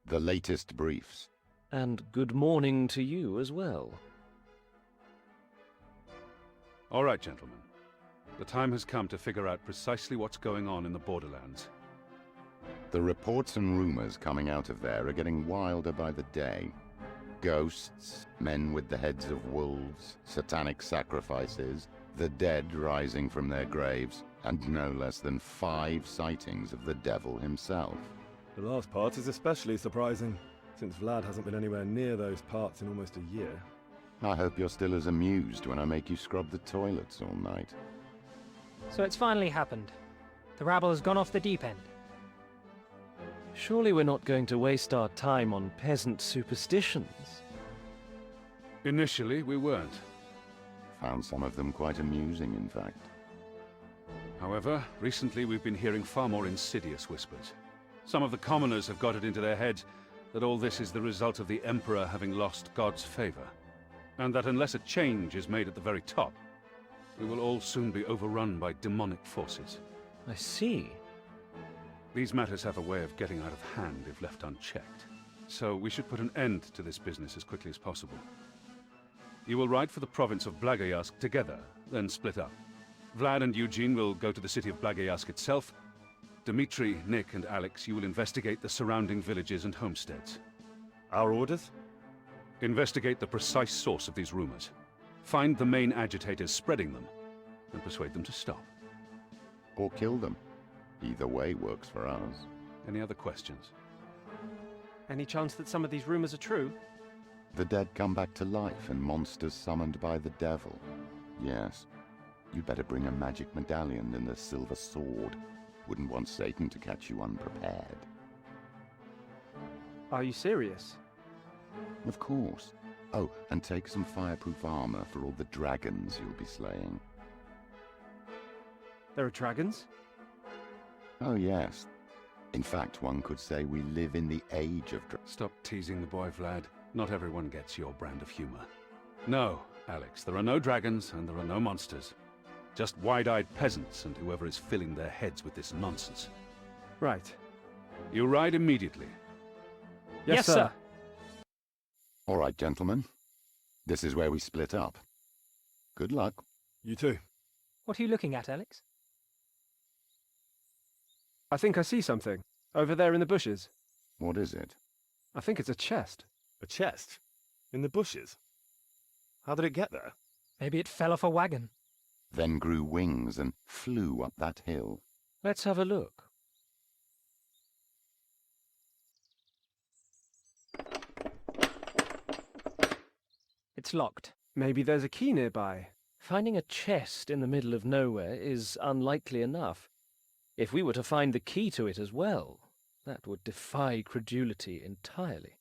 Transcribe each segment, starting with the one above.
The latest briefs. And good morning to you as well. All right, gentlemen. The time has come to figure out precisely what's going on in the Borderlands. The reports and rumors coming out of there are getting wilder by the day. Ghosts, men with the heads of wolves, satanic sacrifices, the dead rising from their graves, and no less than 5 sightings of the devil himself. The last part is especially surprising, since Vlad hasn't been anywhere near those parts in almost a year. I hope you're still as amused when I make you scrub the toilets all night. So it's finally happened. The rabble has gone off the deep end. Surely we're not going to waste our time on peasant superstitions. Initially, we weren't. Found some of them quite amusing, in fact. However, recently we've been hearing far more insidious whispers. Some of the commoners have got it into their heads that all this is the result of the Emperor having lost God's favor, and that unless a change is made at the very top, we will all soon be overrun by demonic forces. I see. These matters have a way of getting out of hand if left unchecked, so we should put an end to this business as quickly as possible. You will ride for the province of Blagayask together, then split up. Vlad and Eugene will go to the city of Blagayask itself. Dmitri, Nick, and Alex, you will investigate the surrounding villages and homesteads. Our orders? Investigate the precise source of these rumors. Find the main agitators spreading them, and persuade them to stop. Or kill them. Either way works for us. Any other questions? Any chance that some of these rumors are true? The dead come back to life and monsters summoned by the devil. Yes. You'd better bring a magic medallion and a silver sword. Wouldn't want Satan to catch you unprepared. Are you serious? Of course. Oh, and take some fireproof armor for all the dragons you'll be slaying. There are dragons? Oh yes. In fact, one could say we live in the age of Stop teasing the boy, Vlad. Not everyone gets your brand of humor. No, Alex, there are no dragons and there are no monsters. Just wide-eyed peasants and whoever is filling their heads with this nonsense. Right. You ride immediately. Yes, sir. All right, gentlemen. This is where we split up. Good luck. You too. What are you looking at, Alex? I think I see something. Over there in the bushes. What is it? I think it's a chest. A chest? In the bushes? How did it get there? Maybe it fell off a wagon. Then grew wings and flew up that hill. Let's have a look. It's locked. Maybe there's a key nearby. Finding a chest in the middle of nowhere is unlikely enough. If we were to find the key to it as well, that would defy credulity entirely.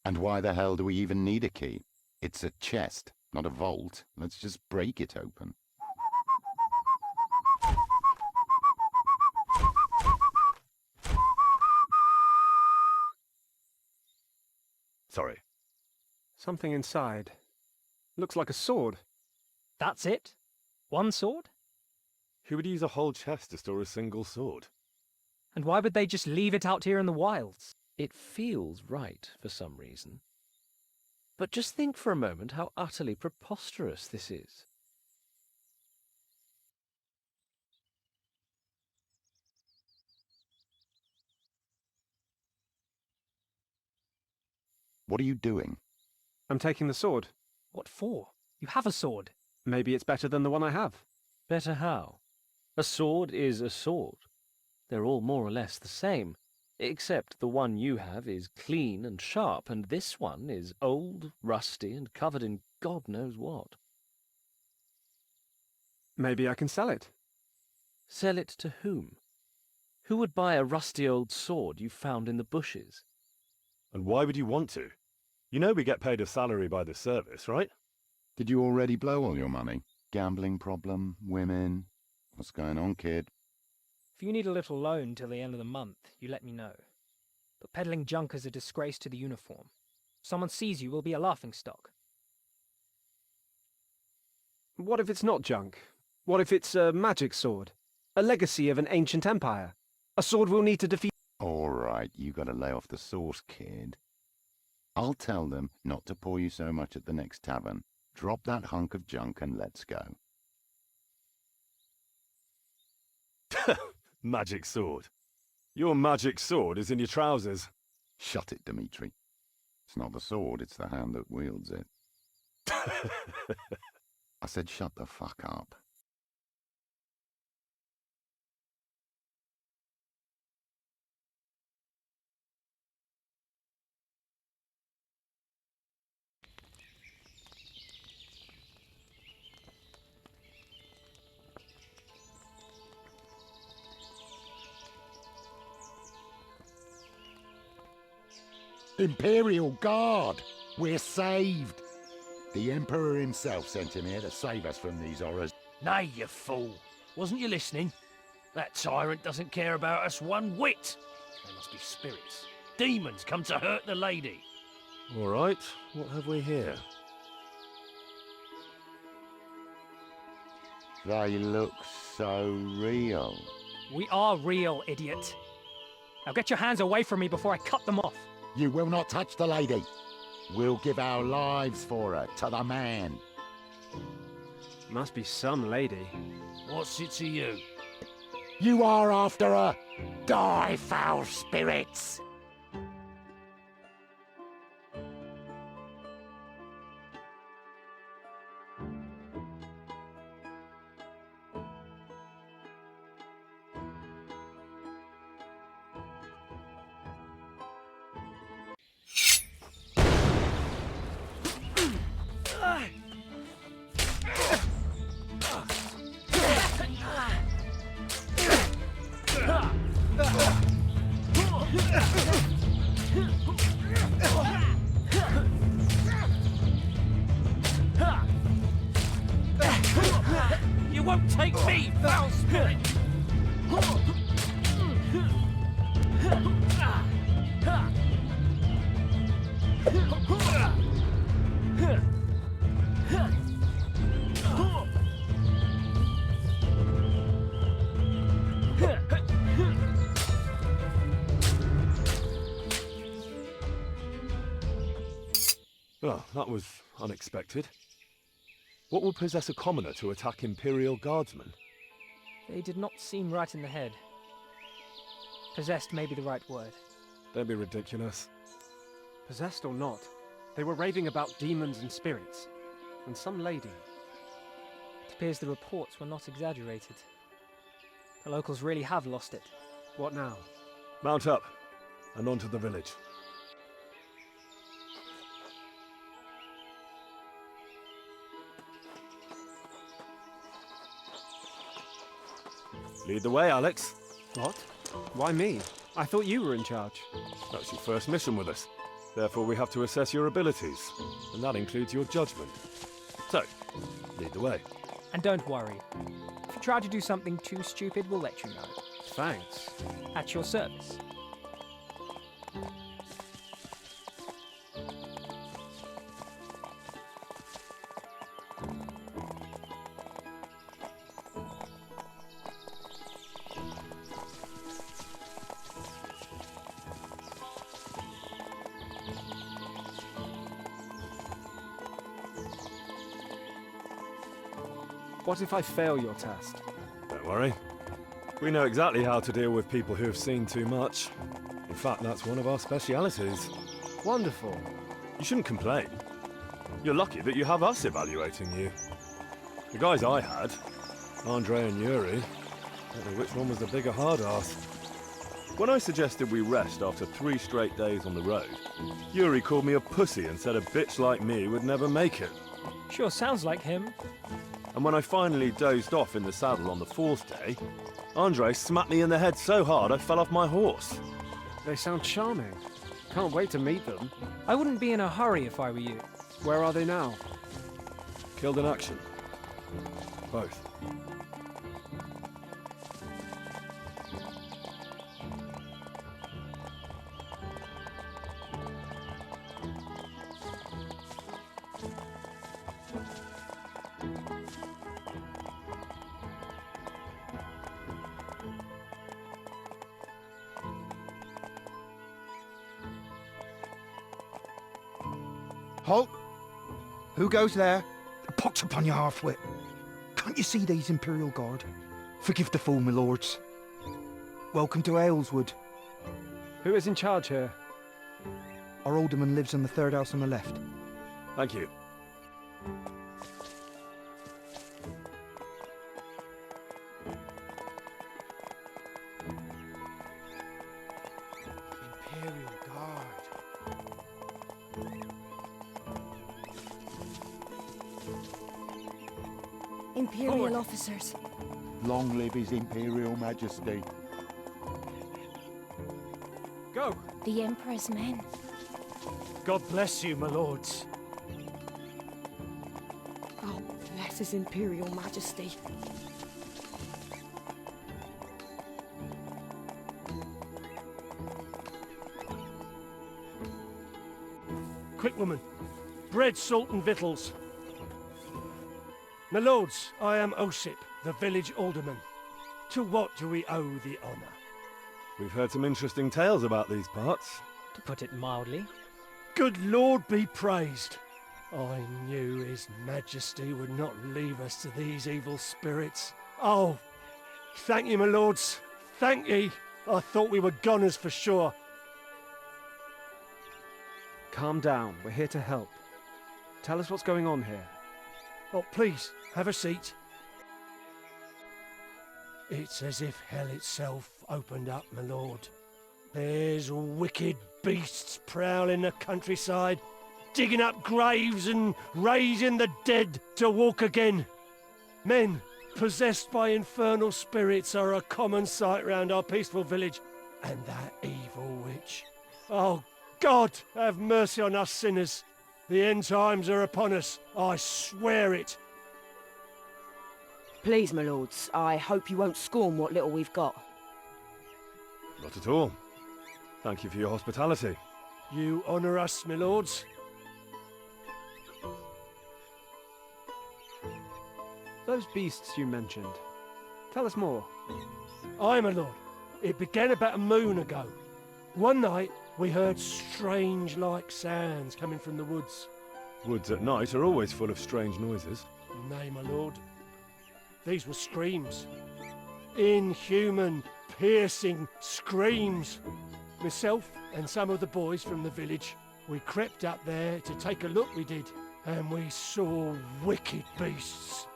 And why the hell do we even need a key? It's a chest, not a vault. Let's just break it open. Sorry. Something inside. Looks like a sword. That's it? One sword? Who would use a whole chest to store a single sword? And why would they just leave it out here in the wilds? It feels right for some reason. But just think for a moment how utterly preposterous this is. What are you doing? I'm taking the sword. What for? You have a sword. Maybe it's better than the one I have. Better how? A sword is a sword. They're all more or less the same, except the one you have is clean and sharp, and this one is old, rusty, and covered in God knows what. Maybe I can sell it. Sell it to whom? Who would buy a rusty old sword you found in the bushes? And why would you want to? You know we get paid a salary by the service, right? Did you already blow all your money? Gambling problem? Women? What's going on, kid? If you need a little loan till the end of the month, you let me know. But peddling junk is a disgrace to the uniform. If someone sees you, will be a laughingstock. What if it's not junk? What if it's a magic sword? A legacy of an ancient empire? A sword we'll need to defeat... All right, you gotta lay off the sauce, kid. I'll tell them not to pour you so much at the next tavern. Drop that hunk of junk and let's go. Magic sword. Your magic sword is in your trousers. Shut it, Dimitri. It's not the sword, it's the hand that wields it. I said shut the fuck up. Imperial Guard! We're saved! The Emperor himself sent him here to save us from these horrors. Nay, you fool. Wasn't you listening? That tyrant doesn't care about us one whit. They must be spirits. Demons come to hurt the lady. All right, what have we here? They look so real. We are real, idiot. Now get your hands away from me before I cut them off. You will not touch the lady. We'll give our lives for her, to the man. Must be some lady. What's it to you? You are after her. Die, foul spirits! You won't take me, foul spirit! Oh, that was unexpected. What would possess a commoner to attack Imperial Guardsmen? They did not seem right in the head. Possessed may be the right word. Don't be ridiculous. Possessed or not, they were raving about demons and spirits. And some lady. It appears the reports were not exaggerated. The locals really have lost it. What now? Mount up, and on to the village. Lead the way, Alex. What? Why me? I thought you were in charge. That's your first mission with us. Therefore, we have to assess your abilities, and that includes your judgment. So, lead the way. And don't worry. If you try to do something too stupid, we'll let you know. Thanks. At your service. What if I fail your test? Don't worry. We know exactly how to deal with people who have seen too much. In fact, that's one of our specialities. Wonderful. You shouldn't complain. You're lucky that you have us evaluating you. The guys I had, Andre and Yuri, don't know which one was the bigger hard ass. When I suggested we rest after 3 straight days on the road, Yuri called me a pussy and said a bitch like me would never make it. Sure sounds like him. And when I finally dozed off in the saddle on the 4th day, Andre smacked me in the head so hard I fell off my horse. They sound charming. Can't wait to meet them. I wouldn't be in a hurry if I were you. Where are they now? Killed in action. Both. Halt! Who goes there? A pox upon your half-wit. Can't you see these Imperial Guard? Forgive the fool, my lords. Welcome to Ayleswood. Who is in charge here? Our alderman lives in the third house on the left. Thank you. Imperial Guard. Imperial officers. Long live His Imperial Majesty. Go! The Emperor's men. God bless you, my lords. God bless His Imperial Majesty. Quick, woman. Bread, salt, and victuals. My lords, I am Osip, the village alderman. To what do we owe the honour? We've heard some interesting tales about these parts. To put it mildly. Good Lord be praised. I knew His Majesty would not leave us to these evil spirits. Oh, thank ye, my lords. Thank ye. I thought we were goners for sure. Calm down. We're here to help. Tell us what's going on here. Oh, please, have a seat. It's as if hell itself opened up, my lord. There's wicked beasts prowling the countryside, digging up graves and raising the dead to walk again. Men possessed by infernal spirits are a common sight round our peaceful village. And that evil witch. Oh, God, have mercy on us sinners. The end times are upon us, I swear it. Please, my lords, I hope you won't scorn what little we've got. Not at all. Thank you for your hospitality. You honour us, my lords. Those beasts you mentioned. Tell us more. Aye, my lord. It began about a moon ago. One night, we heard strange like sounds coming from the woods. Woods at night are always full of strange noises. Nay, my lord. These were screams. Inhuman, piercing screams. Myself and some of the boys from the village, we crept up there to take a look, we did. And we saw wicked beasts.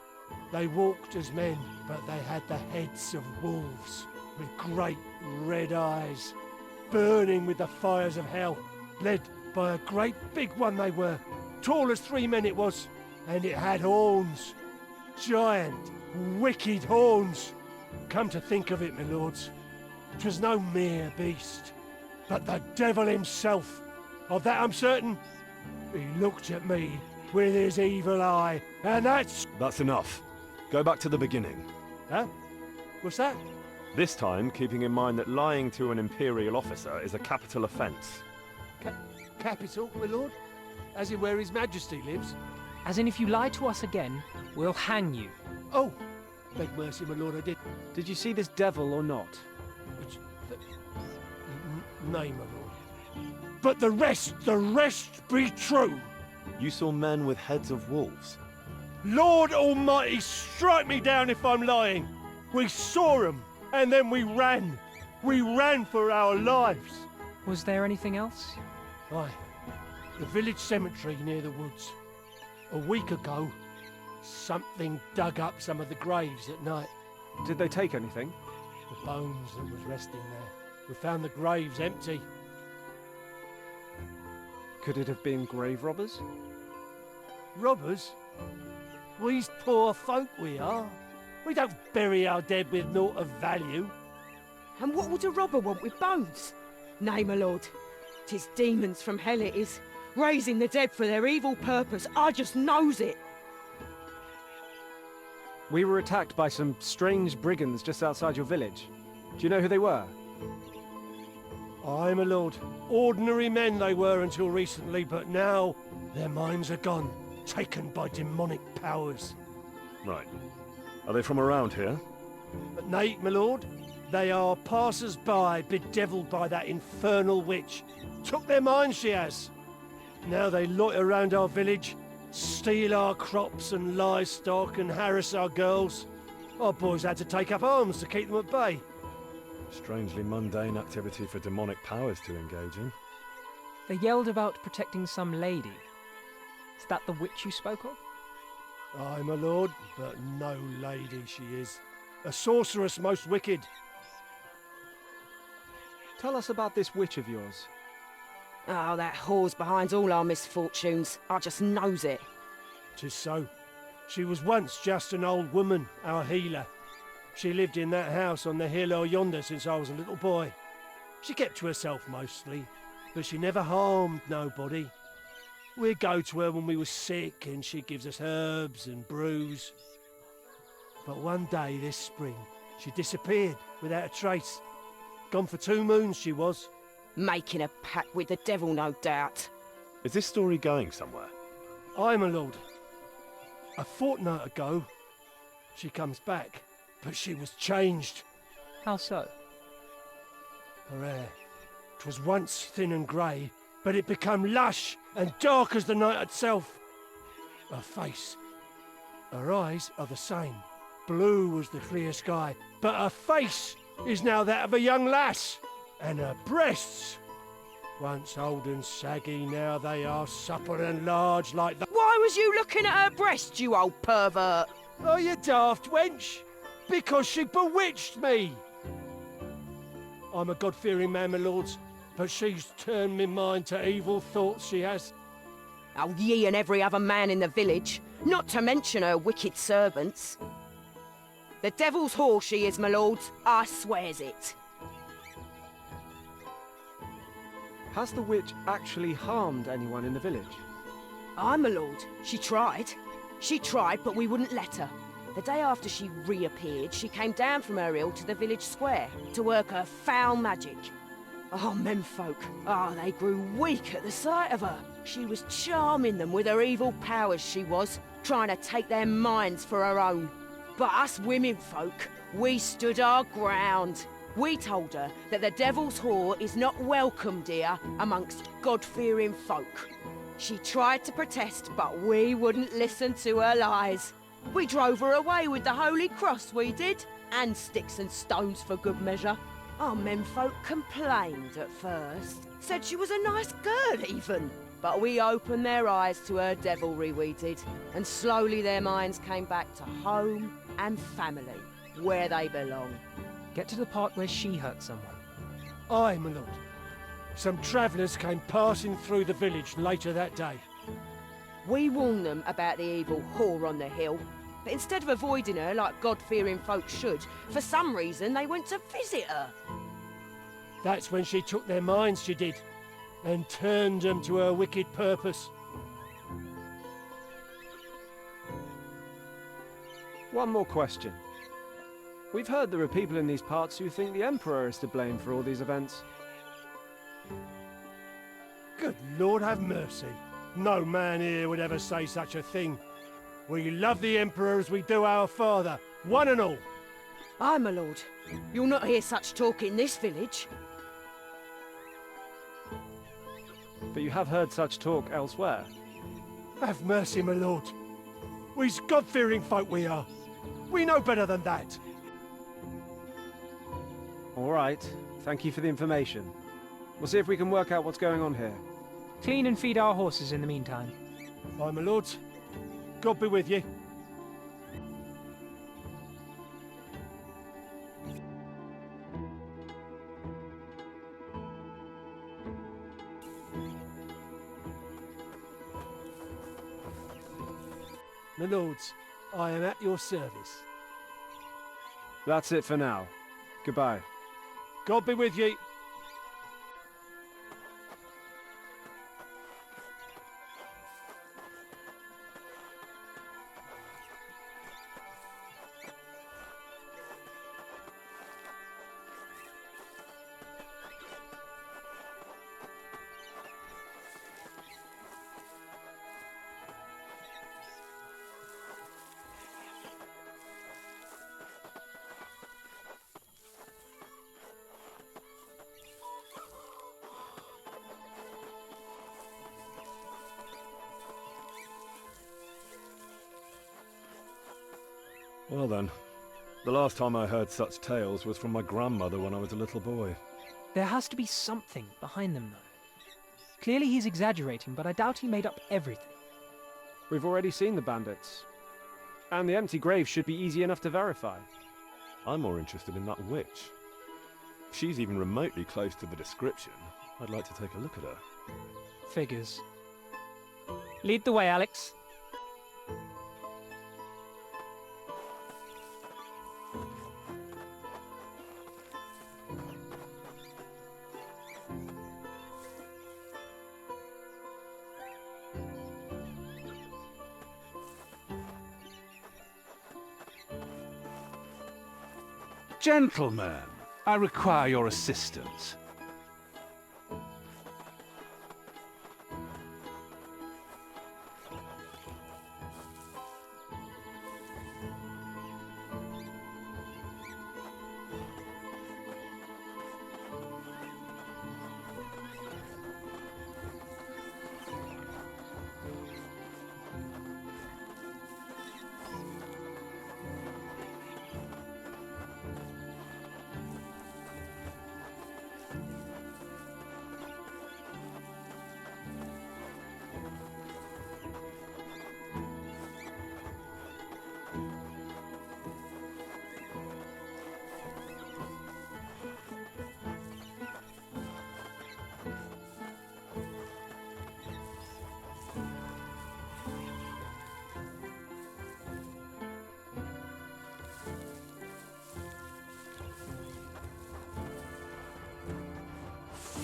They walked as men, but they had the heads of wolves, with great red eyes, burning with the fires of hell, led by a great big one they were, tall as 3 men it was, and it had horns, giant, wicked horns. Come to think of it, my lords, 'twas no mere beast, but the devil himself. Of that I'm certain. He looked at me with his evil eye, and that's enough. Go back to the beginning. Huh? What's that? This time, keeping in mind that lying to an Imperial officer is a capital offence. Capital, my lord? As in where His Majesty lives? As in if you lie to us again, we'll hang you. Oh, beg mercy, my lord, I did. Did you see this devil or not? Nay, my lord. But the rest be true. You saw men with heads of wolves. Lord Almighty, strike me down if I'm lying. We saw them, and then we ran. We ran for our lives. Was there anything else? Aye. The village cemetery near the woods. A week ago, something dug up some of the graves at night. Did they take anything? The bones that was resting there. We found the graves empty. Could it have been grave robbers? Robbers? We's poor folk, we are. We don't bury our dead with naught of value. And what would a robber want with bones? Nay, my lord, 'tis demons from hell it is, raising the dead for their evil purpose. I just knows it. We were attacked by some strange brigands just outside your village. Do you know who they were? Aye, my lord. Ordinary men they were until recently, but now their minds are gone, taken by demonic powers. Right. Are they from around here? But nay, my lord, they are passers-by, bedeviled by that infernal witch. Took their minds, she has. Now they loiter around our village, steal our crops and livestock and harass our girls. Our boys had to take up arms to keep them at bay. Strangely mundane activity for demonic powers to engage in. They yelled about protecting some lady. Is that the witch you spoke of? Aye, my lord, but no lady she is. A sorceress most wicked. Tell us about this witch of yours. Oh, that whore's behind all our misfortunes. I just knows it. 'Tis so. She was once just an old woman, our healer. She lived in that house on the hill or yonder since I was a little boy. She kept to herself mostly, but she never harmed nobody. We'd go to her when we was sick and she gives us herbs and brews. But one day this spring, she disappeared without a trace. Gone for 2 moons she was. Making a pact with the devil, no doubt. Is this story going somewhere? Aye, my lord. A fortnight ago, she comes back, but she was changed. How so? Her hair, 'twas once thin and grey, but it became lush and dark as the night itself. Her face, her eyes are the same, blue as the clear sky, but her face is now that of a young lass, and her breasts, once old and saggy, now they are supple and large like the... Why was you looking at her breast, you old pervert? Oh, you daft wench! Because she bewitched me! I'm a God-fearing man, my lords, but she's turned me mind to evil thoughts, she has. Oh, ye and every other man in the village, not to mention her wicked servants. The devil's whore she is, my lords, I swears it. Has the witch actually harmed anyone in the village? Aye, my lord, she tried. She tried, but we wouldn't let her. The day after she reappeared, she came down from her hill to the village square to work her foul magic. Oh, menfolk, they grew weak at the sight of her. She was charming them with her evil powers, she was, trying to take their minds for her own. But us womenfolk, we stood our ground. We told her that the devil's whore is not welcome, dear, amongst God-fearing folk. She tried to protest, but we wouldn't listen to her lies. We drove her away with the Holy Cross, we did, and sticks and stones for good measure. Our menfolk complained at first, said she was a nice girl even. But we opened their eyes to her devilry, we did, and slowly their minds came back to home and family, where they belong. Get to the part where she hurt someone. Aye, my lord. Some travellers came passing through the village later that day. We warned them about the evil whore on the hill, but instead of avoiding her like God-fearing folk should, for some reason they went to visit her. That's when she took their minds, she did, and turned them to her wicked purpose. One more question. We've heard there are people in these parts who think the Emperor is to blame for all these events. Good Lord have mercy. No man here would ever say such a thing. We love the Emperor as we do our father, one and all. Aye, my lord. You'll not hear such talk in this village. But you have heard such talk elsewhere. Have mercy, my lord. We's God-fearing folk we are. We know better than that. All right. Thank you for the information. We'll see if we can work out what's going on here. Clean and feed our horses in the meantime. Aye, my lords. God be with you. My lords, I am at your service. That's it for now. Goodbye. God be with you. Well then, the last time I heard such tales was from my grandmother when I was a little boy. There has to be something behind them, though. Clearly he's exaggerating, but I doubt he made up everything. We've already seen the bandits. And the empty grave should be easy enough to verify. I'm more interested in that witch. If she's even remotely close to the description, I'd like to take a look at her. Figures. Lead the way, Alex. Gentlemen, I require your assistance.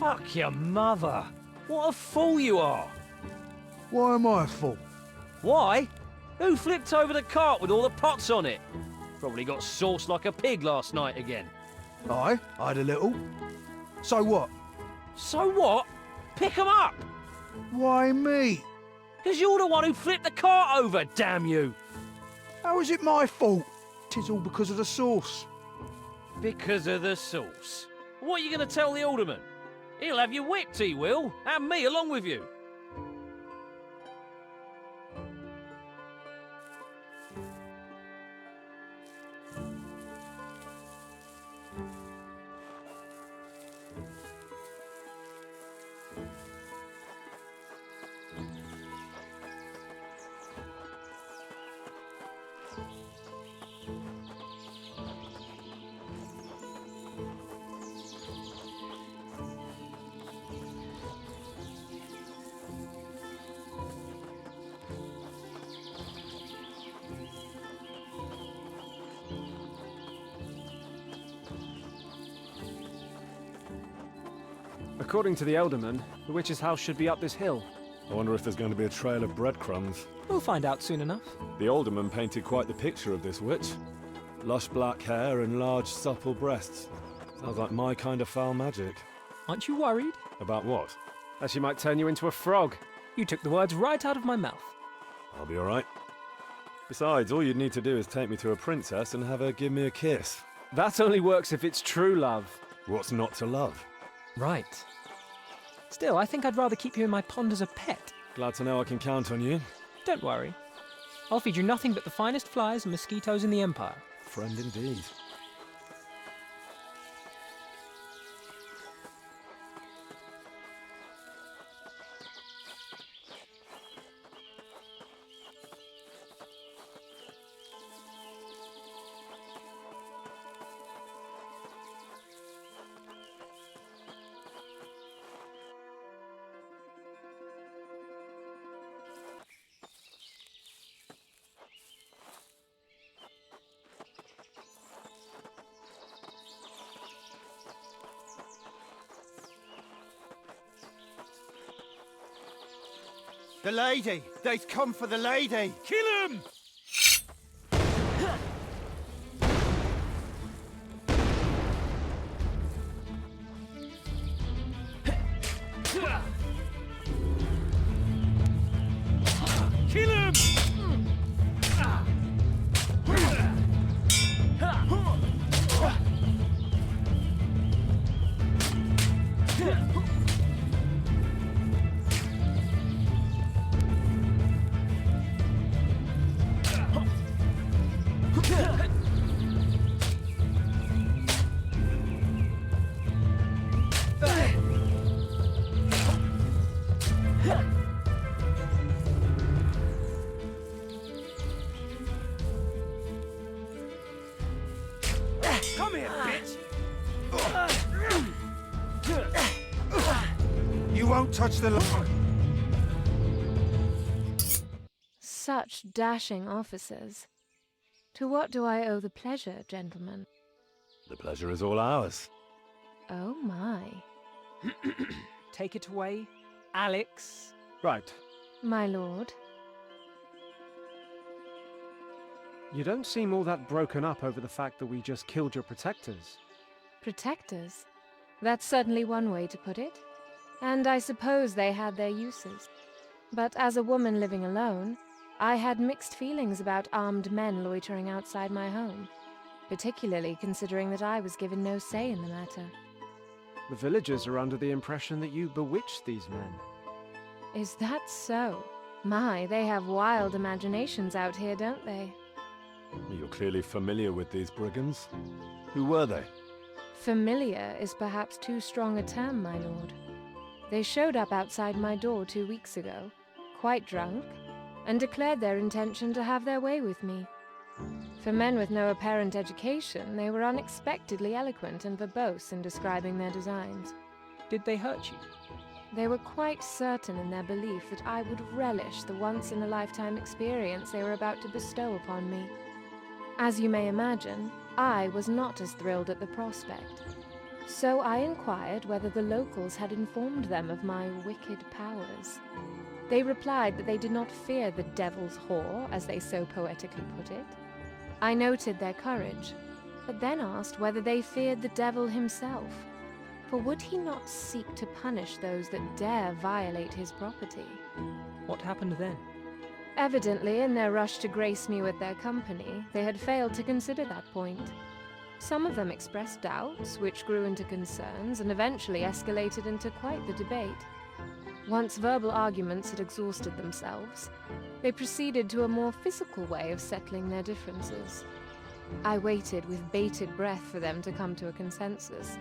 Fuck your mother! What a fool you are! Why am I a fool? Why? Who flipped over the cart with all the pots on it? Probably got sauced like a pig last night again. I had a little. So what? So what? Pick 'em up! Why me? Because you're the one who flipped the cart over, damn you! How is it my fault? 'Tis all because of the sauce. Because of the sauce. What are you going to tell the alderman? He'll have you whipped, he will, and me along with you. According to the Elderman, the witch's house should be up this hill. I wonder if there's going to be a trail of breadcrumbs. We'll find out soon enough. The alderman painted quite the picture of this witch. Lush black hair and large supple breasts. Sounds like my kind of foul magic. Aren't you worried? About what? That she might turn you into a frog. You took the words right out of my mouth. I'll be alright. Besides, all you'd need to do is take me to a princess and have her give me a kiss. That only works if it's true love. What's not to love? Right. Still, I think I'd rather keep you in my pond as a pet. Glad to know I can count on you. Don't worry. I'll feed you nothing but the finest flies and mosquitoes in the Empire. Friend indeed. The lady! They've come for the lady! Kill him! Kill him! Come here, bitch! You won't touch the line. Such dashing officers. To what do I owe the pleasure, gentlemen? The pleasure is all ours. Oh my. Take it away, Alex. Right. My lord. You don't seem all that broken up over the fact that we just killed your protectors. Protectors? That's certainly one way to put it. And I suppose they had their uses. But as a woman living alone, I had mixed feelings about armed men loitering outside my home, particularly considering that I was given no say in the matter. The villagers are under the impression that you bewitched these men. Is that so? My, they have wild imaginations out here, don't they? You're clearly familiar with these brigands. Who were they? Familiar is perhaps too strong a term, my lord. They showed up outside my door 2 weeks ago, quite drunk, and declared their intention to have their way with me. For men with no apparent education, they were unexpectedly eloquent and verbose in describing their designs. Did they hurt you? They were quite certain in their belief that I would relish the once-in-a-lifetime experience they were about to bestow upon me. As you may imagine, I was not as thrilled at the prospect. So I inquired whether the locals had informed them of my wicked powers. They replied that they did not fear the devil's whore, as they so poetically put it. I noted their courage, but then asked whether they feared the devil himself, for would he not seek to punish those that dare violate his property? What happened then? Evidently, in their rush to grace me with their company, they had failed to consider that point. Some of them expressed doubts, which grew into concerns and eventually escalated into quite the debate. Once verbal arguments had exhausted themselves, they proceeded to a more physical way of settling their differences. I waited with bated breath for them to come to a consensus.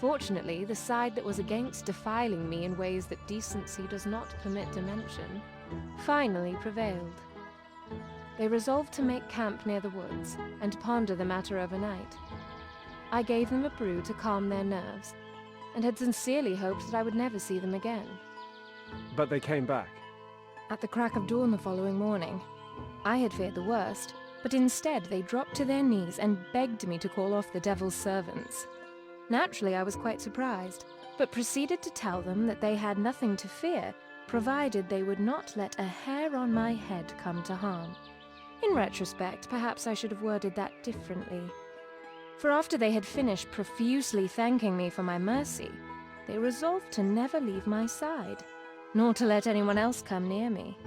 Fortunately, the side that was against defiling me in ways that decency does not permit to mention finally prevailed. They resolved to make camp near the woods and ponder the matter overnight. I gave them a brew to calm their nerves, and had sincerely hoped that I would never see them again. But they came back. At the crack of dawn the following morning, I had feared the worst, but instead they dropped to their knees and begged me to call off the devil's servants. Naturally, I was quite surprised, but proceeded to tell them that they had nothing to fear, provided they would not let a hair on my head come to harm. In retrospect, perhaps I should have worded that differently. For after they had finished profusely thanking me for my mercy, they resolved to never leave my side, nor to let anyone else come near me.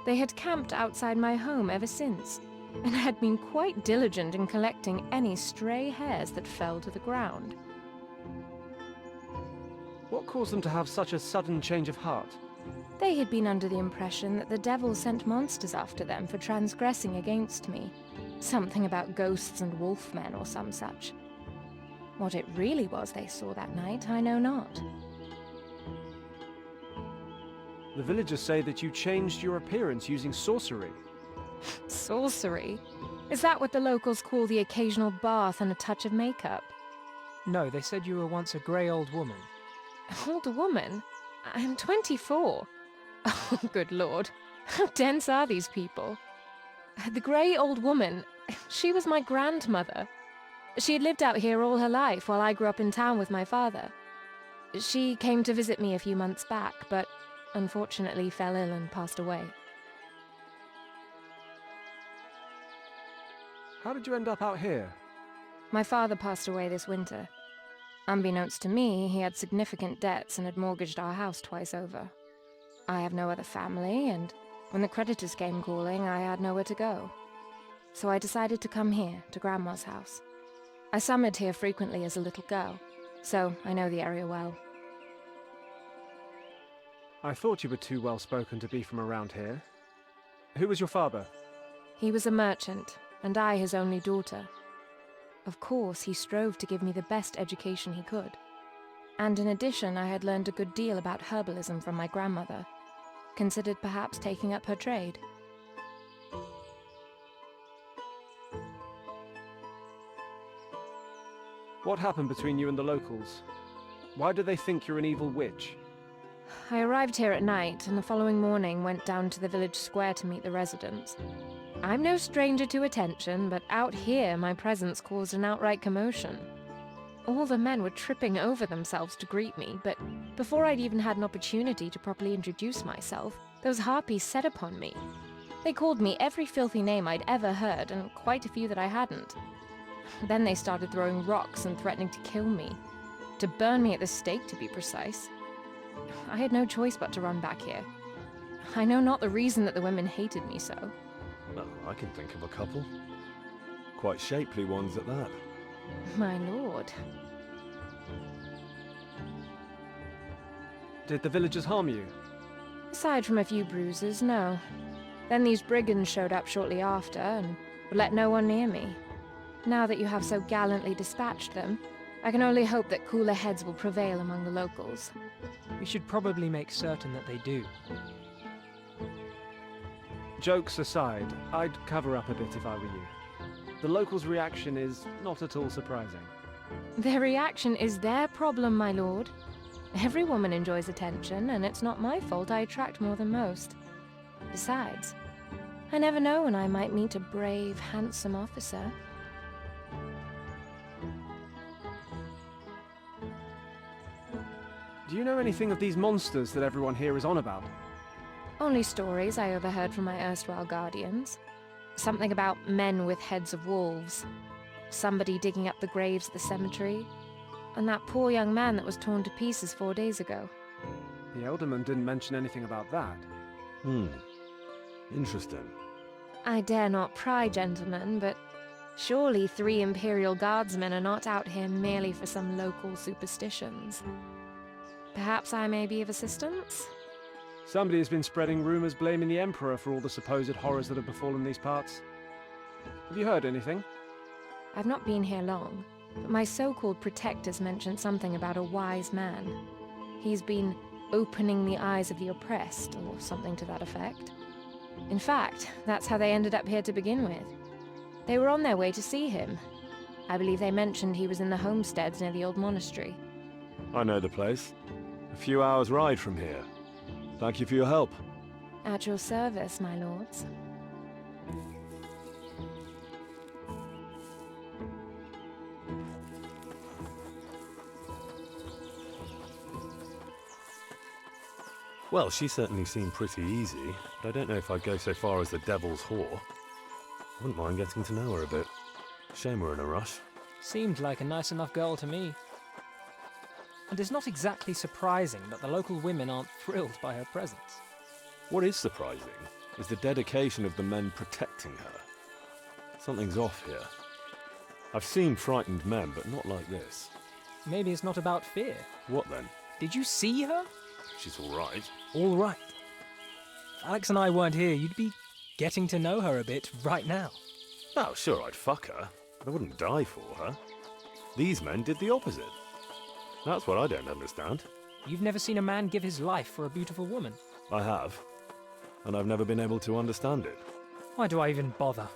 They had camped outside my home ever since, and had been quite diligent in collecting any stray hairs that fell to the ground. What caused them to have such a sudden change of heart? They had been under the impression that the devil sent monsters after them for transgressing against me. Something about ghosts and wolfmen or some such. What it really was they saw that night, I know not. The villagers say that you changed your appearance using sorcery. Sorcery? Is that what the locals call the occasional bath and a touch of makeup? No, they said you were once a grey old woman. Old woman? I am 24. Oh, good lord. How dense are these people? The grey old woman, she was my grandmother. She had lived out here all her life while I grew up in town with my father. She came to visit me a few months back, but unfortunately fell ill and passed away. How did you end up out here? My father passed away this winter. Unbeknownst to me, he had significant debts and had mortgaged our house twice over. I have no other family, and when the creditors came calling, I had nowhere to go. So I decided to come here, to Grandma's house. I summered here frequently as a little girl, so I know the area well. I thought you were too well-spoken to be from around here. Who was your father? He was a merchant, and I his only daughter. Of course, he strove to give me the best education he could. And in addition, I had learned a good deal about herbalism from my grandmother, considered perhaps taking up her trade. What happened between you and the locals? Why do they think you're an evil witch? I arrived here at night, and the following morning went down to the village square to meet the residents. I'm no stranger to attention, but out here my presence caused an outright commotion. All the men were tripping over themselves to greet me, but before I'd even had an opportunity to properly introduce myself, those harpies set upon me. They called me every filthy name I'd ever heard, and quite a few that I hadn't. Then they started throwing rocks and threatening to kill me. To burn me at the stake, to be precise. I had no choice but to run back here. I know not the reason that the women hated me so. Well, I can think of a couple. Quite shapely ones at that. My lord. Did the villagers harm you? Aside from a few bruises, no. Then these brigands showed up shortly after and would let no one near me. Now that you have so gallantly dispatched them, I can only hope that cooler heads will prevail among the locals. We should probably make certain that they do. Jokes aside, I'd cover up a bit if I were you. The locals' reaction is not at all surprising. Their reaction is their problem, my lord. Every woman enjoys attention, and it's not my fault I attract more than most. Besides, I never know when I might meet a brave, handsome officer. Do you know anything of these monsters that everyone here is on about? Only stories I overheard from my erstwhile guardians. Something about men with heads of wolves. Somebody digging up the graves at the cemetery. And that poor young man that was torn to pieces 4 days ago. The Elderman didn't mention anything about that. Interesting. I dare not pry, gentlemen, but surely 3 Imperial Guardsmen are not out here merely for some local superstitions. Perhaps I may be of assistance? Somebody has been spreading rumors blaming the Emperor for all the supposed horrors that have befallen these parts. Have you heard anything? I've not been here long, but my so-called protectors mentioned something about a wise man. He's been opening the eyes of the oppressed, or something to that effect. In fact, that's how they ended up here to begin with. They were on their way to see him. I believe they mentioned he was in the homesteads near the old monastery. I know the place. A few hours' ride from here. Thank you for your help. At your service, my lords. Well, she certainly seemed pretty easy, but I don't know if I'd go so far as the Devil's Whore. I wouldn't mind getting to know her a bit. Shame we're in a rush. Seemed like a nice enough girl to me. And it's not exactly surprising that the local women aren't thrilled by her presence. What is surprising is the dedication of the men protecting her. Something's off here. I've seen frightened men, but not like this. Maybe it's not about fear. What then? Did you see her? She's all right. All right. If Alex and I weren't here, you'd be getting to know her a bit right now. Oh, sure, I'd fuck her, but I wouldn't die for her. These men did the opposite. That's what I don't understand. You've never seen a man give his life for a beautiful woman? I have, and I've never been able to understand it. Why do I even bother?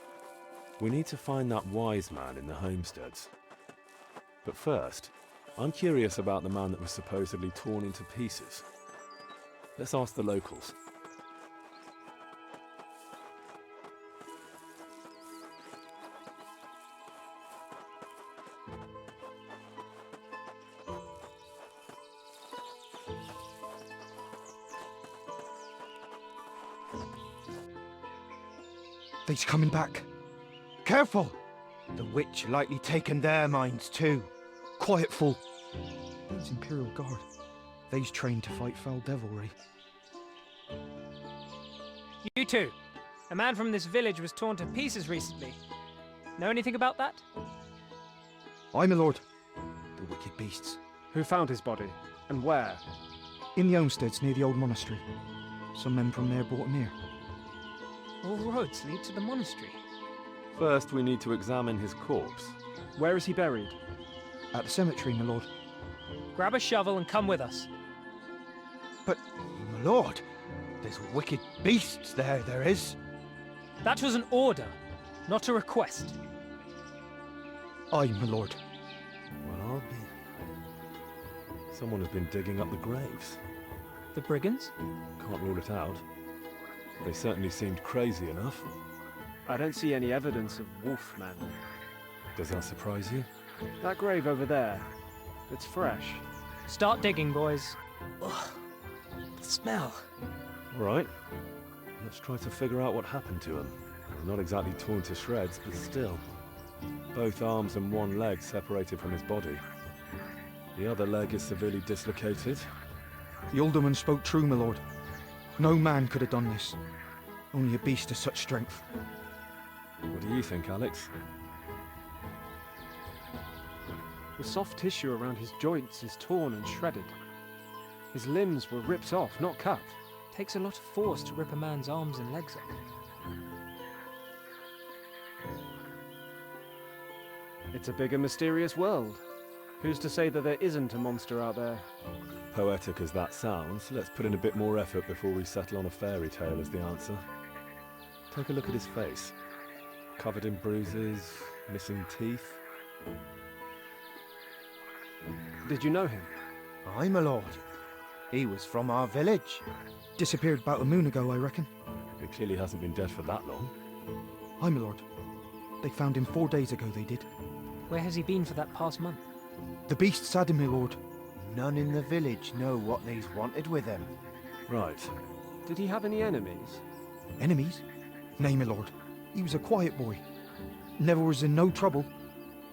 We need to find that wise man in the homesteads. But first, I'm curious about the man that was supposedly torn into pieces. Let's ask the locals. They's coming back. Careful! The witch likely taken their minds too. Quiet, fool. These Imperial Guard. They's trained to fight foul devilry. You two! A man from this village was torn to pieces recently. Know anything about that? Aye, my lord. The wicked beasts. Who found his body? And where? In the homesteads near the old monastery. Some men from there brought him here. All roads lead to the monastery. First, we need to examine his corpse. Where is he buried? At the cemetery, my lord. Grab a shovel and come with us. But, my lord, there's wicked beasts there is. That was an order, not a request. Aye, my lord. Well, I'll be... Someone has been digging up the graves. The brigands? Can't rule it out. They certainly seemed crazy enough. I don't see any evidence of wolfman. Does that surprise you? That grave over there, it's fresh. Start digging, boys. Ugh, the smell. All right. Let's try to figure out what happened to him. Not exactly torn to shreds, but still. Both arms and one leg separated from his body. The other leg is severely dislocated. The alderman spoke true, my lord. No man could have done this. Only a beast of such strength. What do you think, Alex? The soft tissue around his joints is torn and shredded. His limbs were ripped off, not cut. Takes a lot of force to rip a man's arms and legs off. It's a big and mysterious world. Who's to say that there isn't a monster out there? Poetic as that sounds, let's put in a bit more effort before we settle on a fairy tale as the answer. Take a look at his face. Covered in bruises, missing teeth. Did you know him? Aye, my lord. He was from our village. Disappeared about a moon ago, I reckon. He clearly hasn't been dead for that long. Aye, my lord. They found him 4 days ago, they did. Where has he been for that past month? The beasts had him, my lord. None in the village know what they's wanted with him. Right. Did he have any enemies? Enemies? Nay, my lord. He was a quiet boy. Never was in no trouble.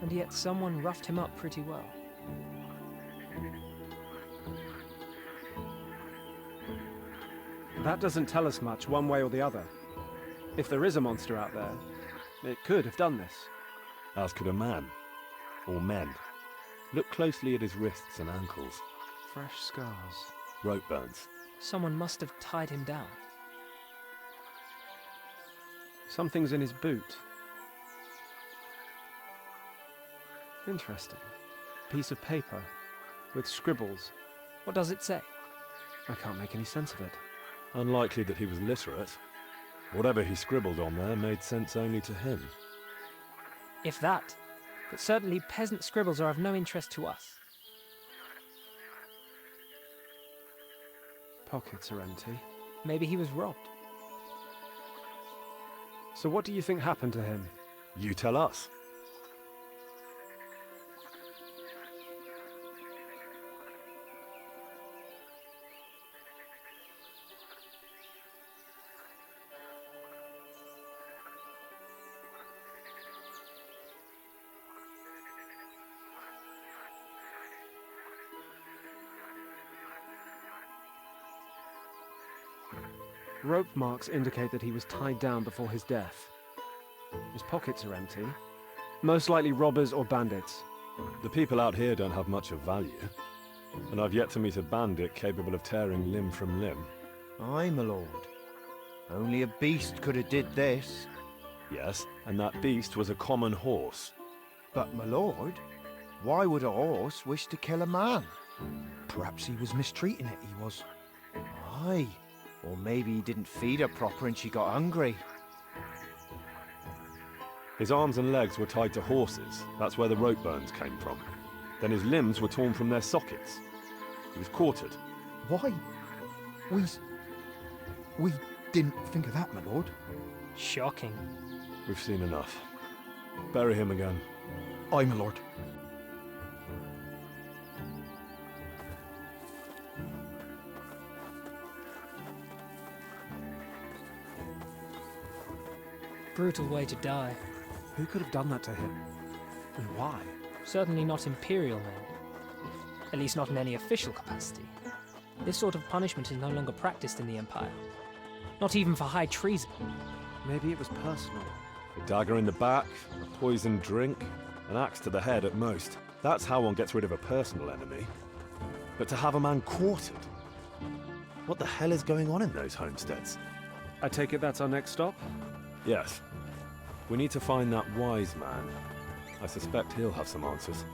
And yet someone roughed him up pretty well. That doesn't tell us much one way or the other. If there is a monster out there, it could have done this. As could a man. Or men. Look closely at his wrists and ankles. Fresh scars. Rope burns. Someone must have tied him down. Something's in his boot. Interesting. Piece of paper with scribbles. What does it say? I can't make any sense of it. Unlikely that he was literate. Whatever he scribbled on there made sense only to him. If that, but certainly peasant scribbles are of no interest to us. Pockets are empty. Maybe he was robbed. So what do you think happened to him? You tell us. Rope marks indicate that he was tied down before his death. His pockets are empty. Most likely robbers or bandits. The people out here don't have much of value. And I've yet to meet a bandit capable of tearing limb from limb. Aye, my lord. Only a beast could have did this. Yes, and that beast was a common horse. But, my lord, why would a horse wish to kill a man? Perhaps he was mistreating it, he was. Aye. Or maybe he didn't feed her proper and she got hungry. His arms and legs were tied to horses. That's where the rope burns came from. Then his limbs were torn from their sockets. He was quartered. Why? We didn't think of that, my lord. Shocking. We've seen enough. Bury him again. Aye, my lord. Brutal way to die. Who could have done that to him? And why? Certainly not Imperial men. At least not in any official capacity. This sort of punishment is no longer practiced in the Empire. Not even for high treason. Maybe it was personal. A dagger in the back, a poisoned drink, an axe to the head at most. That's how one gets rid of a personal enemy. But to have a man quartered? What the hell is going on in those homesteads? I take it that's our next stop? Yes. We need to find that wise man. I suspect he'll have some answers.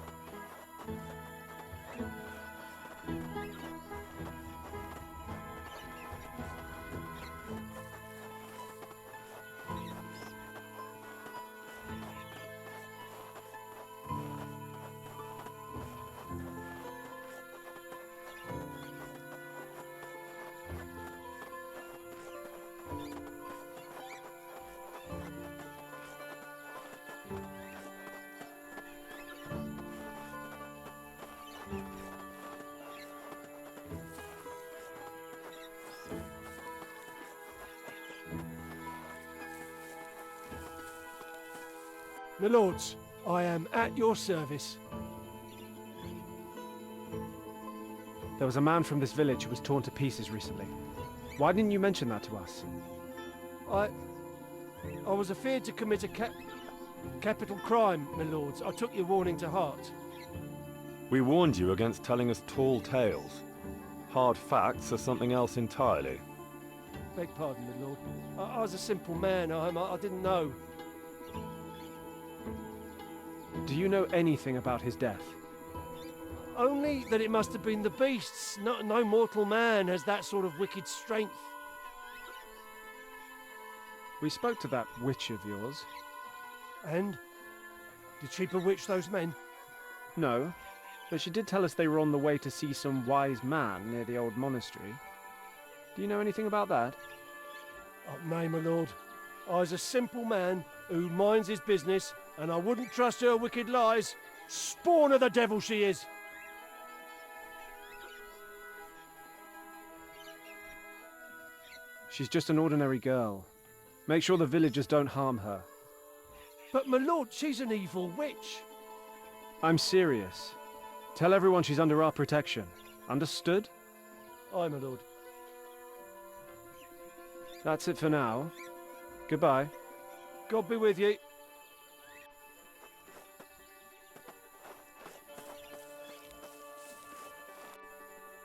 My lords, I am at your service. There was a man from this village who was torn to pieces recently. Why didn't you mention that to us? I was afeard to commit a capital crime, my lords. I took your warning to heart. We warned you against telling us tall tales. Hard facts are something else entirely. Beg pardon, my lord. I was a simple man. I didn't know. Do you know anything about his death? Only that it must have been the beasts. No mortal man has that sort of wicked strength. We spoke to that witch of yours. And? Did she bewitch those men? No, but she did tell us they were on the way to see some wise man near the old monastery. Do you know anything about that? Nay, my lord. I was a simple man who minds his business, and I wouldn't trust her wicked lies. Spawn of the devil she is! She's just an ordinary girl. Make sure the villagers don't harm her. But my lord, she's an evil witch. I'm serious. Tell everyone she's under our protection. Understood? Aye, my lord. That's it for now. Goodbye. God be with ye.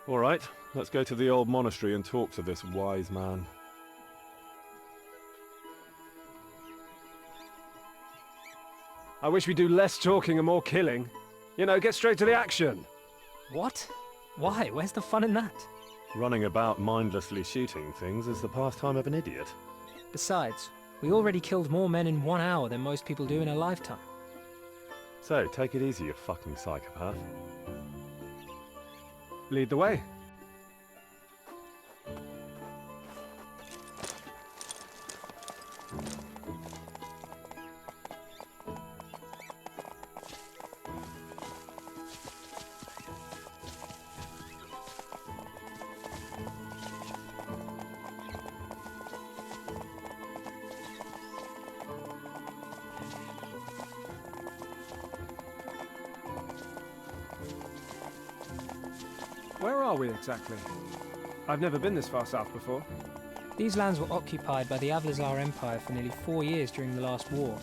All right, let's go to the old monastery and talk to this wise man. I wish we do less talking and more killing. You know, get straight to the action. What? Why? Where's the fun in that? Running about mindlessly shooting things is the pastime of an idiot. Besides, we already killed more men in 1 hour than most people do in a lifetime. So, take it easy, you fucking psychopath. Lead the way. Where are we exactly? I've never been this far south before. These lands were occupied by the Ayleswood Empire for nearly 4 years during the last war,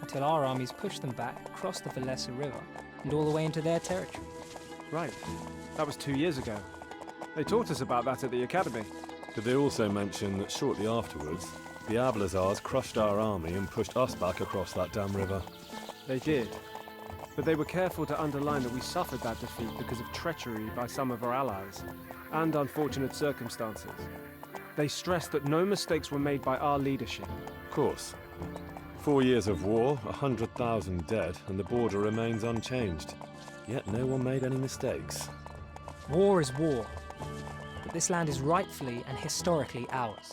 until our armies pushed them back across the Valesa River and all the way into their territory. Right. That was 2 years ago. They taught us about that at the academy. Did they also mention that shortly afterwards, the Ayleswards crushed our army and pushed us back across that damn river? They did. But they were careful to underline that we suffered that defeat because of treachery by some of our allies, and unfortunate circumstances. They stressed that no mistakes were made by our leadership. Of course. 4 years of war, 100,000 dead, and the border remains unchanged. Yet no one made any mistakes. War is war, but this land is rightfully and historically ours.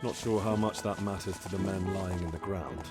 Not sure how much that matters to the men lying in the ground.